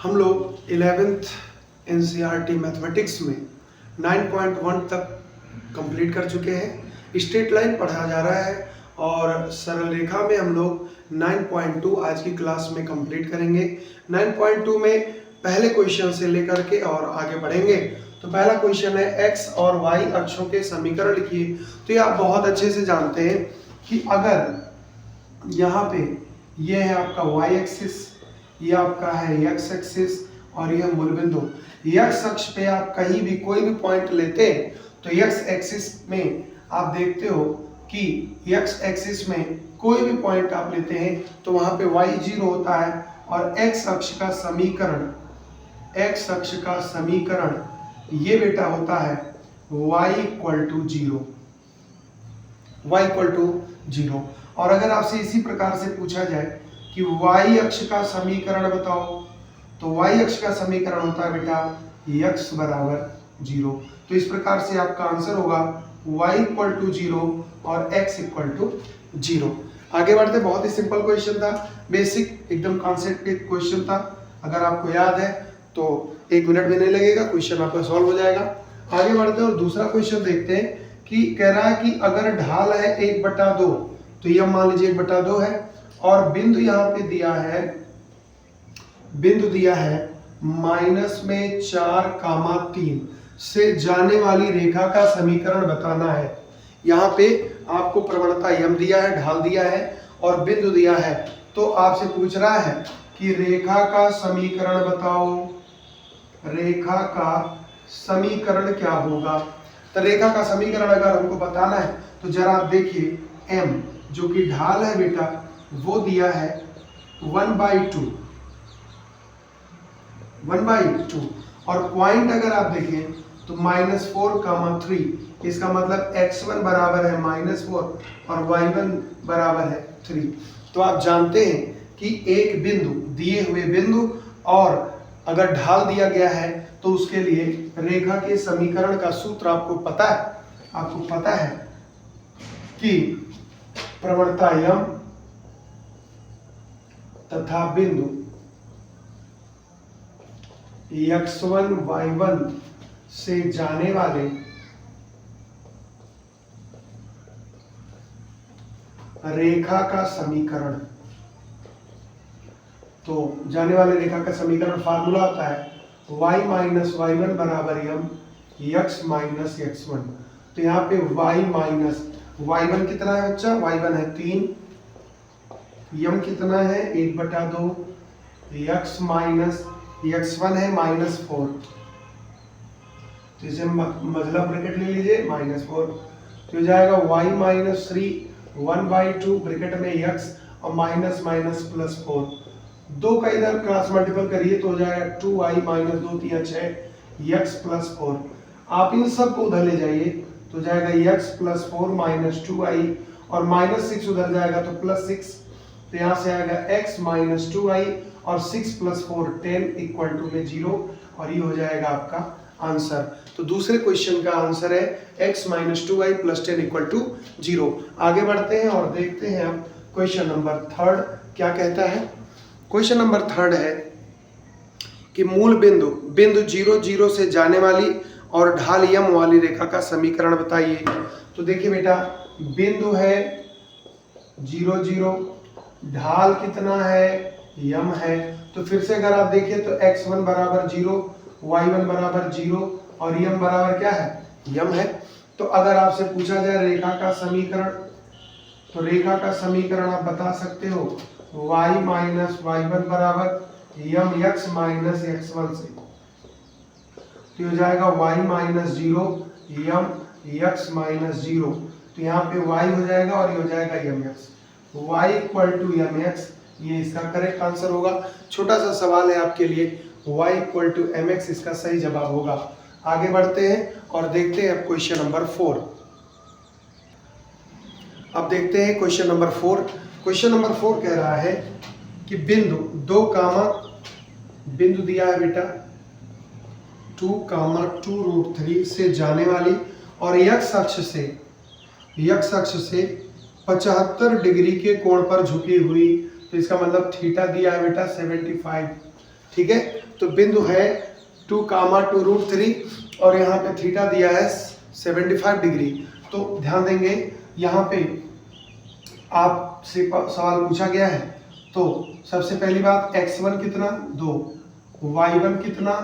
हम लोग 11th NCERT mathematics में 9.1 तक कंप्लीट कर चुके हैं। स्ट्रेट लाइन पढ़ा जा रहा है और सरल रेखा में हम लोग 9.2 आज की क्लास में कंप्लीट करेंगे। 9.2 में पहले क्वेश्चन से लेकर के और आगे बढ़ेंगे। तो पहला क्वेश्चन है x और y अक्षों के समीकरण लिखिए। तो ये आप बहुत अच्छे से जानते हैं कि अगर यहाँ पे ये है आपका y एक्सिस, ये आपका है x एक्सिस और यह मूल बिंदु। x अक्ष पे आप कहीं भी कोई भी पॉइंट लेते हैं तो x एक्सिस में आप देखते हो कि x एक्सिस में कोई भी पॉइंट आप लेते हैं तो वहां पे y 0 होता है और x अक्ष का समीकरण ये बेटा होता है y इक्वल टू 0। और अगर आपसे इसी प्रकार से पूछा जाए कि y अक्ष का समीकरण बताओ तो y अक्ष का समीकरण होता है बेटा x बराबर 0। तो इस प्रकार से आपका आंसर होगा y इक्वल टू 0 और x इक्वल टू 0। आगे बढ़ते, बहुत ही सिंपल क्वेश्चन था, बेसिक एकदम कॉन्सेप्ट के क्वेश्चन था। अगर आपको याद है तो 1 मिनट भी नहीं लगेगा, क्वेश्चन आपका सॉल्व हो जाएगा। आगे बढ़ते हैं और दूसरा क्वेश्चन देखते हैं कि कह रहा है कि अगर ढाल है 1/2 तो यह मान लीजिए 1/2 है और बिंदु यहाँ पे दिया है -4,3 से जाने वाली रेखा का समीकरण बताना है। यहाँ पे आपको प्रवणता यम दिया है, ढाल दिया है और बिंदु दिया है। तो आपसे पूछ रहा है कि रेखा का समीकरण बताओ, रेखा का समीकरण क्या होगा। तो रेखा का समीकरण अगर हमको बताना है तो जरा आप देखिए, m जो कि ढाल है बेटा वो दिया है 1/2 और पॉइंट अगर आप देखें तो -4,3, इसका मतलब x1 बराबर है -4 और y1 बराबर है 3। तो आप जानते हैं कि एक बिंदु, दिए हुए बिंदु और अगर ढाल दिया गया है तो उसके लिए रेखा के समीकरण का सूत्र आपको पता है कि प्रवणता यम तथा बिंदु x1 y1 से जाने वाले रेखा का समीकरण। तो जाने वाले रेखा का समीकरण फार्मूला होता है y माइनस y1 बराबर यम x माइनस x1। तो यहाँ पे y माइनस y1 कितना है बच्चा, y1 है 3, यम कितना है 1/2, x माइनस x1 है -4। तो इसे मतलब ब्रैकेट ले लीजिए -4। तो हो जाएगा y माइनस 3 1/2 ब्रैकेट में x और माइनस +4। 2 का इधर क्रॉस मल्टीपल करिए तो हो जाएगा 2y माइनस 2 3 6 x +4। आप इन सब को उधर ले जाइए तो हो जाएगा x +4 माइनस 2y और -6 उधर जाएगा तो +6। तो यहाँ से आएगा x माइनस 2y और 6 + 4 10 इक्वल टू में 0 और ये हो जाएगा आपका आंसर। तो दूसरे क्वेश्चन का आंसर है x minus 2y + 10 equal to 0। आगे बढ़ते हैं और देखते हैं अब क्वेश्चन नंबर 3 क्या कहता है। क्वेश्चन नंबर 3 है कि मूल बिंदु 0 0 से जाने वाली और ढाल यम वाली रेखा का समीकरण बताइए। तो देखिए बेटा, बिंदु है 0 0, ढाल कितना है यम है। तो फिर से अगर आप देखिए तो x1 बराबर 0, y1 बराबर 0 और यम बराबर क्या है, यम है। तो अगर आपसे पूछा जाए रेखा का समीकरण तो रेखा का समीकरण आप बता सकते हो y माइनस y1 बराबर यम x माइनस x1 से। तो हो जाएगा y माइनस 0 यम x माइनस 0। तो यहाँ पे y हो जाएगा और ये हो जाएगा M x, y equal to M x, ये इसका करेक्ट आंसर होगा। छोटा सा सवाल है आपके लिए, y equal to M X इसका सही जवाब होगा। आगे बढ़ते हैं और देखते हैं अब क्वेश्चन नंबर 4। अब देखते हैं क्वेश्चन नंबर 4। क्वेश्चन नंबर 4 कह रहा है कि बिंदु दिया है बेटा 2,2√3 से जाने वाली और x अक्ष से 75 डिग्री के कोण पर झुकी हुई। तो इसका मतलब थीटा दिया है बेटा 75, ठीक है। तो बिंदु है 2, 2√3 और यहाँ पे थीटा दिया है 75 डिग्री। तो ध्यान देंगे यहाँ पे आपसे सवाल पूछा गया है, तो सबसे पहली बात x1 कितना 2, y1 कितना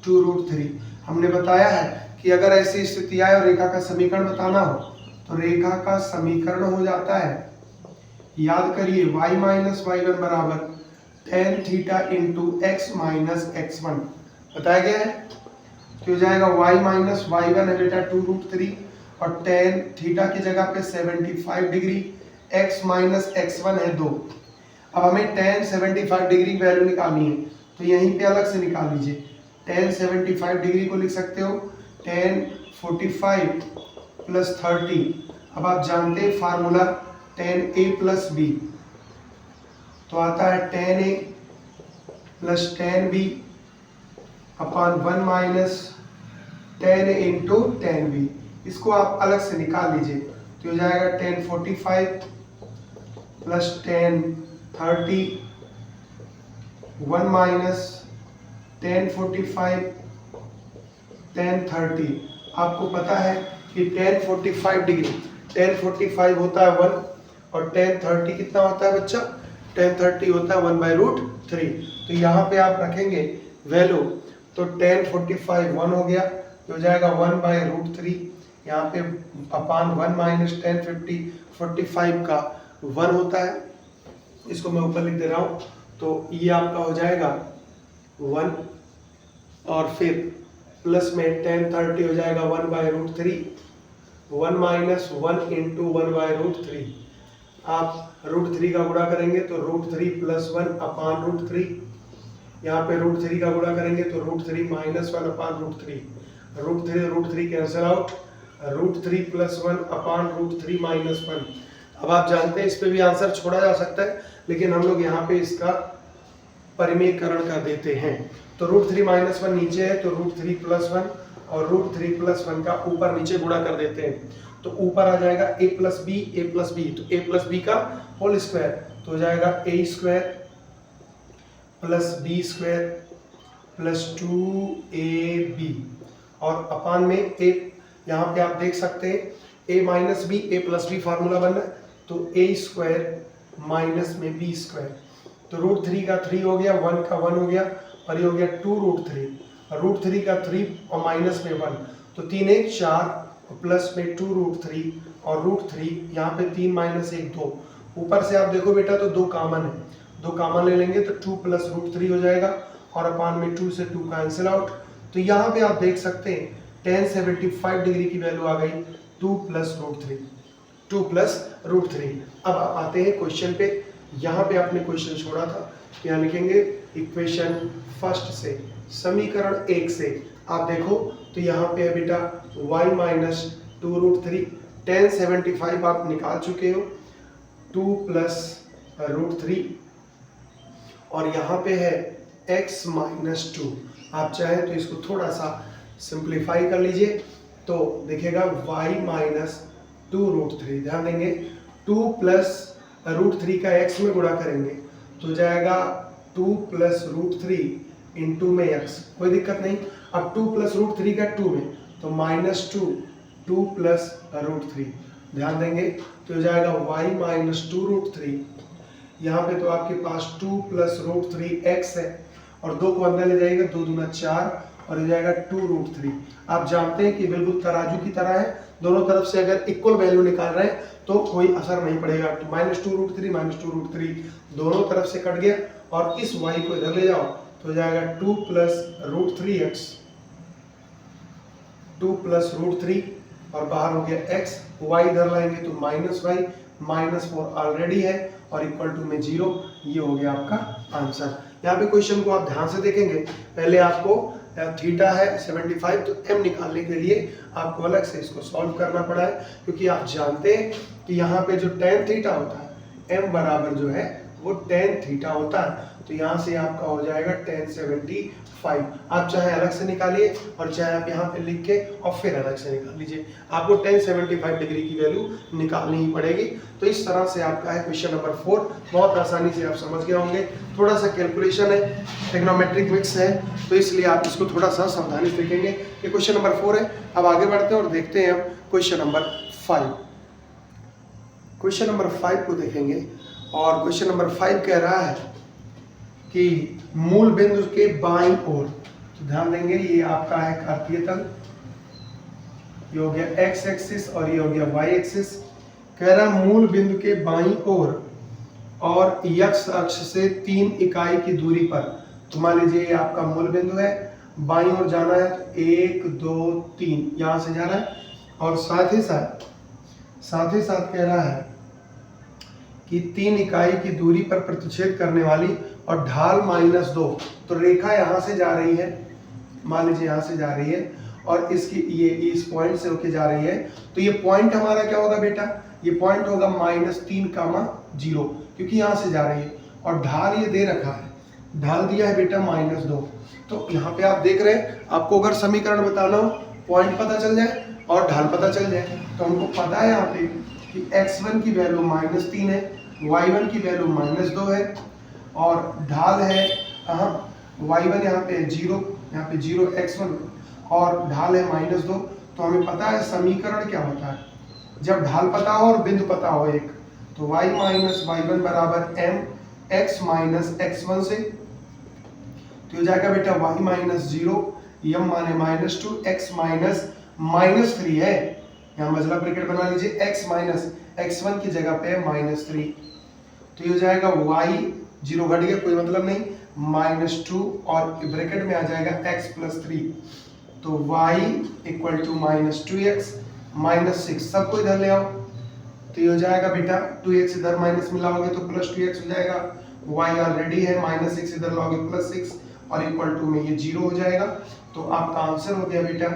2√3। हमने बताया है कि अगर ऐसी स्थिति आए और रेखा का समीकरण बताना हो तो रेखा का समीकरण हो जाता है, याद करिए, y माइनस y1 बराबर tan theta into x minus x1 बताया गया है। तो हो जाएगा y माइनस y1 है बेटा 2√3 और tan थीटा की जगह पे 75 डिग्री, x माइनस x1 है 2। अब हमें tan 75 डिग्री वैल्यू निकालनी है, तो यहीं पे अलग से निकाल लीजिए। tan 75 डिग्री को लिख सकते हो tan 45 प्लस 30। अब आप जानते हैं formula tan a plus b, तो आता है tan a plus tan b upon 1 minus tan a into tan b। इसको आप अलग से निकाल लीजिए, तो हो जाएगा tan 45 plus tan 30 1 minus tan 45 tan 30। आपको पता है कि tan 45 डिग्री, tan 45 होता है 1 और tan 30 कितना होता है बच्चा, tan 30 होता है 1/√3। तो यहाँ पे आप रखेंगे वैल्यू, तो tan 45 1 हो गया, तो हो जाएगा 1/√3। यहाँ पे अपान 1 माइनस tan 45 का 1 होता है, इसको मैं ऊपर लिख दे रहा हूँ। तो ये आपका हो जाएगा 1 और फिर प्लस में tan 30 हो जाएगा 1/√3, 1 माइनस 1 इंटू 1/√3। आप √3 का गुणा करेंगे तो √3 प्लस 1 अपान √3। यहाँ पे √3 का गुणा करेंगे तो √3 माइनस 1 अपान √3। √3 कैंसिल आउट, √3 प्लस 1 अपान √3 माइनस 1। अब आप जानते हैं इस पे भी आंसर छोड़ा जा सकता है, लेकिन हम लोग यहाँ पे इसका परिमेयकरण कर देते हैं। तो √3 माइनस 1 नीचे है, तो √3 प्लस 1 और √3 प्लस 1 का ऊपर नीचे गुणा कर देते हैं, तो ऊपर आ जाएगा a प्लस बी, तो a प्लस बी का होल स्क्वायर, तो हो जाएगा a square plus b square plus 2ab और अपान में a, यहाँ पे आप देख सकते हैं a minus B, a plus B formula बन रहा है, तो a स्क्वायर माइनस में b स्क्वायर, तो √3 का 3 हो गया, 1 का 1 हो गया और ये हो गया 2√3, √3 का 3 और माइनस में 1, तो 3 1 4 प्लस में 2√3 और √3, यहाँ पे 3 माइनस 1 2। ऊपर से आप देखो बेटा तो 2 कॉमन है, 2 कॉमन ले लेंगे तो 2 प्लस √3 हो जाएगा और अपान में 2 से 2 कैंसिल आउट। तो यहाँ पे आप देख सकते हैं tan 75 डिग्री की वैल्यू आ गई 2 प्लस √3। अब आप आते हैं क्वेश्चन पे। यहाँ पे आपने क्वेश्चन छोड़ा था, क्या लिखेंगे, इक्वेशन फर्स्ट से, समीकरण 1 से आप देखो तो यहाँ पे है बेटा y माइनस 2√3, tan 75 आप निकाल चुके हो, 2 प्लस √3 और यहाँ पे है x माइनस 2। आप चाहें तो इसको थोड़ा सा सिंप्लीफाई कर लीजिए, तो देखिएगा y माइनस 2√3। ध्यान देंगे 2 प्लस √3 का x में गुणा करेंगे तो जाएगा 2 प्लस √3 इंटू में x, कोई दिक्कत नहीं। अब 2 प्लस √3 का 2 में, तो माइनस 2 प्लस √3। ध्यान देंगे तो हो जाएगा y माइनस 2√3। यहाँ पे तो आपके पास 2 प्लस √3x है और 2 को अंदर ले जाइएगा, 2 दूना 4 और हो जाएगा 2√3। आप जानते हैं कि बिल्कुल तराजू की तरह है, दोनों तरफ से अगर इक्वल वैल्यू निकाल रहे हैं तो कोई असर नहीं पड़ेगा। तो माइनस 2√3 दोनों तरफ से कट गया और इस y को इधर ले जाओ तो हो जाएगा 2 प्लस √3x, 2 प्लस √3 और बाहर हो गया x, y इधर लाएंगे तो माइनस y, -4 ऑलरेडी है और इक्वल टू में 0। ये हो गया आपका आंसर। यहाँ पे क्वेश्चन को आप ध्यान से देखेंगे, पहले आपको थीटा है 75, तो m निकालने के लिए आपको अलग से इसको सॉल्व करना पड़ा है, क्योंकि आप जानते हैं कि यहाँ पे जो tan थीटा होता है m बराबर जो है वो tan थीटा होता है। तो यहाँ से आपका हो जाएगा 1075। आप चाहे अलग से निकालिए और चाहे आप यहाँ पे लिख के और फिर अलग से निकाल लीजिए, आपको 1075 डिग्री की वैल्यू निकालनी ही पड़ेगी। तो इस तरह से आपका है क्वेश्चन नंबर 4, बहुत आसानी से आप समझ गए होंगे। थोड़ा सा कैलकुलेशन है, ट्रिग्नोमेट्रिक मिक्स है, तो इसलिए आप इसको थोड़ा सा सावधानी से देखेंगे। ये क्वेश्चन नंबर 4 है। अब आगे बढ़ते हैं और देखते हैं हम क्वेश्चन नंबर 5। क्वेश्चन नंबर 5 को देखेंगे और क्वेश्चन नंबर 5 कह रहा है कि मूल बिंदु के बाईं ओर, तो ध्यान देंगे ये आपका है कार्तीय तल, ये हो गया एक्स एक्सिस और ये हो गया वाई एक्सिस। कह रहा मूल बिंदु के बाईं ओर और यक्ष अक्ष से 3 इकाई की दूरी पर, तो मान लीजिए ये आपका मूल बिंदु है, बाईं ओर जाना है तो 1 2 3 यहां से जा रहा है, और साथ ही साथ कह रहा है कि 3 इकाई की दूरी पर प्रतिच्छेद करने वाली और ढाल -2, तो रेखा यहाँ से जा रही है, मान लीजिए यहाँ से जा रही है और इसकी ये इस पॉइंट से होके जा रही है, तो ये पॉइंट हमारा क्या होगा बेटा, ये पॉइंट होगा -3,0, क्योंकि यहाँ से जा रही है, और ढाल ये दे रखा है, ढाल दिया है बेटा -2। तो यहाँ पे आप देख रहे हैं, आपको अगर समीकरण बताना हो, पॉइंट पता चल जाए और ढाल पता चल जाए, तो हमको पता है यहाँ पे कि x1 की वैल्यू -3 है, y1 की वैल्यू -2 है, और ढाल है y1 यहाँ पे 0, यहाँ पे 0 x1 और ढाल है -2। तो हमें पता है समीकरण क्या होता है, जब ढाल पता हो और बिंदु पता हो एक, तो y - y1 बराबर m x - x1 से, तो हो जाएगा बेटा y - 0 m माने -2 x -3 है, यहाँ मजला ब्रैकेट बना लीजिए, x -x1 की जगह पे -3, तो ये हो जाएगा y 0 घट गया, कोई मतलब नहीं, -2 और ब्रैकेट में आ जाएगा x + 3, तो y = -2x - 6, सबको इधर ले आओ, तो ये हो जाएगा बेटा 2x इधर माइनस मिलाओगे तो +2x हो जाएगा, y ऑलरेडी है, -6 इधर लाओगे +6 और इक्वल टू में ये 0 हो जाएगा। तो आपका आंसर हो गया बेटा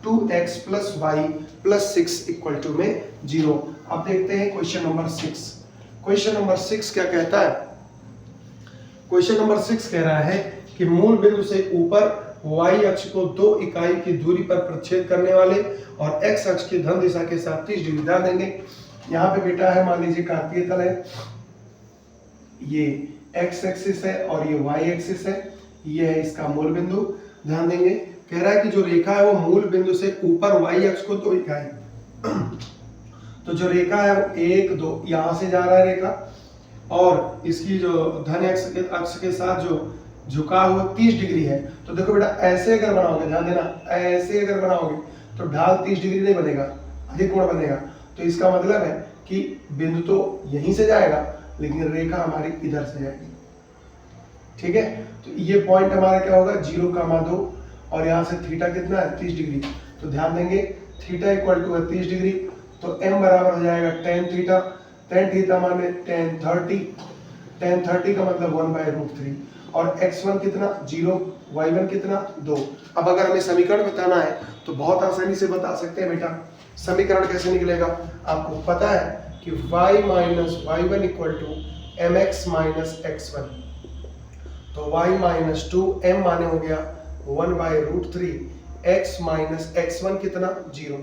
2x + y + 6 = में 0। अब देखते हैं क्वेश्चन नंबर 6। क्वेश्चन नंबर 6 क्या कहता है, क्वेश्चन नंबर 6 कह रहा है कि मूल बिंदु से ऊपर y अक्ष को 2 इकाई की दूरी पर प्रतिच्छेद करने वाले और x अक्ष की धन दिशा के साथ 30 डिग्री डाल देंगे। यहाँ पे बेटा है, मान लीजिए कार्तीय तल है, ये x एक्सिस है और ये y एक्सिस है, ये है इसका मूल बिंदु। ध्यान देंगे, कह रहा है कि जो रेखा है वो मूल बिंदु से ऊपर y अक्ष को 2 इकाई, तो जो रेखा है वो 1 2 यहाँ से जा रहा है रेखा, और इसकी जो धन अक्ष के साथ जो झुकाव हुआ 30 डिग्री है। तो देखो बेटा ऐसे अगर बनाओगे, ध्यान देना, ऐसे अगर बनाओगे तो ढाल 30 डिग्री नहीं बनेगा, अधिक कोण बनेगा। तो इसका मतलब है कि बिंदु तो यहीं से जाएगा लेकिन रेखा हमारी इधर से जाएगी, ठीक है। तो ये पॉइंट हमारा क्या होगा 0,2 और यहाँ से थीटा कितना है 30 डिग्री। तो ध्यान देंगे थीटा = 30 डिग्री, तो m बराबर हो जाएगा tan थीटा, tan थीटा माने tan 30, tan 30 का मतलब 1/√3, और x1 कितना 0, y1 कितना 2। अब अगर हमें समीकरण बताना है तो बहुत आसानी से बता सकते हैं बेटा। समीकरण कैसे निकलेगा, आपको पता है कि y - y1 = mx - x1, तो y - 2 m माने हो गया 1/√3, x - x1 कितना 0।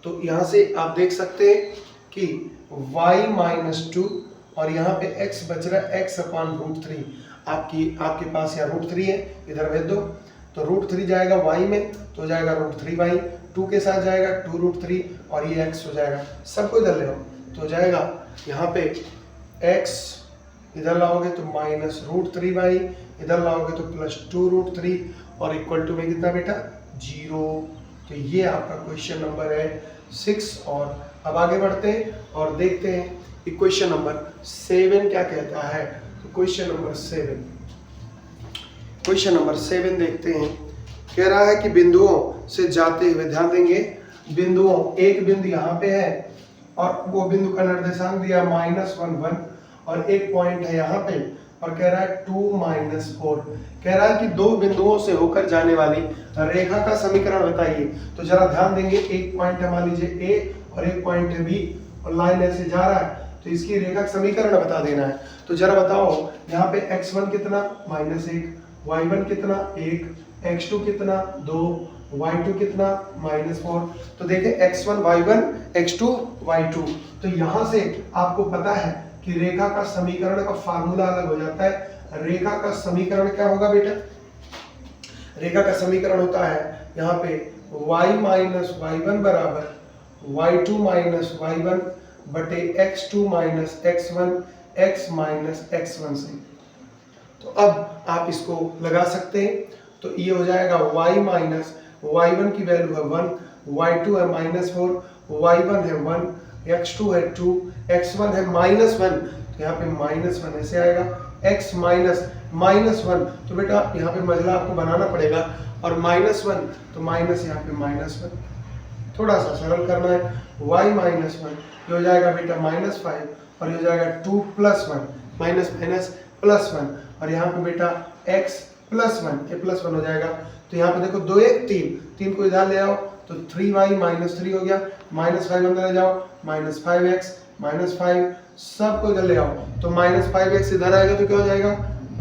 तो यहाँ से आप देख सकते हैं कि y - 2 और यहाँ पे x बच रहा है x/√3, आपके पास यहाँ √3 है, इधर भेज दो, तो √3 जाएगा y में, तो हो जाएगा √3y, 2 के साथ जाएगा 2√3 और ये x हो जाएगा, सबको इधर ले आओ, तो हो जाएगा यहाँ पे x इधर लाओगे तो -√3y, इधर लाओगे तो +2√3 और इक्वल टू में कितना बेटा 0। तो ये आपका क्वेश्चन नंबर है 6। और अब आगे बढ़ते हैं और देखते हैं कि क्वेश्चन नंबर 7 क्या कहता है। तो क्वेश्चन नंबर 7 देखते हैं। कह रहा है कि बिंदुओं से जाते हुए, ध्यान देंगे बिंदुओं, एक बिंदु यहाँ पे है और वो बिंदु का निर्देशांक दिया -1 1 और एक पॉइंट है यहाँ पे और कह रहा है 2 - 4। कह रहा है कि दो बिंदुओं से होकर जाने वाली रेखा का समीकरण बताइए। तो जरा ध्यान देंगे, एक पॉइंट है मान लीजिए A और एक पॉइंट है B और लाइन ऐसे जा रहा है, तो इसकी रेखा का समीकरण बता देना है। तो जरा बताओ यहाँ पे x1 कितना -1, y1 कितना 1, x2 कितना 2, y2 कितना -4। तो देखें x1 y1, x2 y2। तो यहां से आपको पता है कि रेखा का समीकरण का फार्मूला अलग हो जाता है। रेखा का समीकरण क्या होगा बेटा? रेखा का समीकरण होता है यहाँ पे y माइनस y1 बराबर y2 माइनस y1 बटे x2 minus x1 x minus x1 से। तो अब आप इसको लगा सकते हैं। तो ये हो जाएगा y माइनस y1 की वैल्यू है 1, y2 है -4, y1 है 1, x2 है 2, x1 है -1। तो यहाँ पे -1 ऐसे आएगा, x माइनस -1। तो बेटा यहाँ पे मजला आपको बनाना पड़ेगा, और -1 तो माइनस यहाँ पे -1। थोड़ा सा सरल करना है, y -1 ये हो जाएगा बेटा -5, और ये हो जाएगा 2 + 1 माइनस माइनस +1, और यहाँ पे बेटा x +1 ये +1 हो जाएगा। तो यहाँ पे देखो 2 1 3 को इधर ले आओ तो 3y -3 हो गया, -5 अंदर ले जाओ -5x -5 सबको इधर ले आओ तो -5x इधर आएगा तो क्या हो जाएगा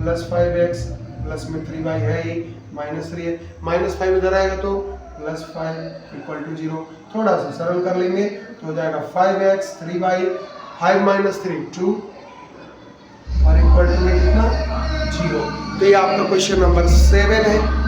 +5x, प्लस में 3y है ही -3 है, -5 इधर आएगा तो +5 = 0। थोड़ा सा सरल कर लेंगे तो हो जाएगा 5x 3y 5 - 3 2 और इक्वल टू में कितना 0। तो ये आपका क्वेश्चन नंबर 7 है।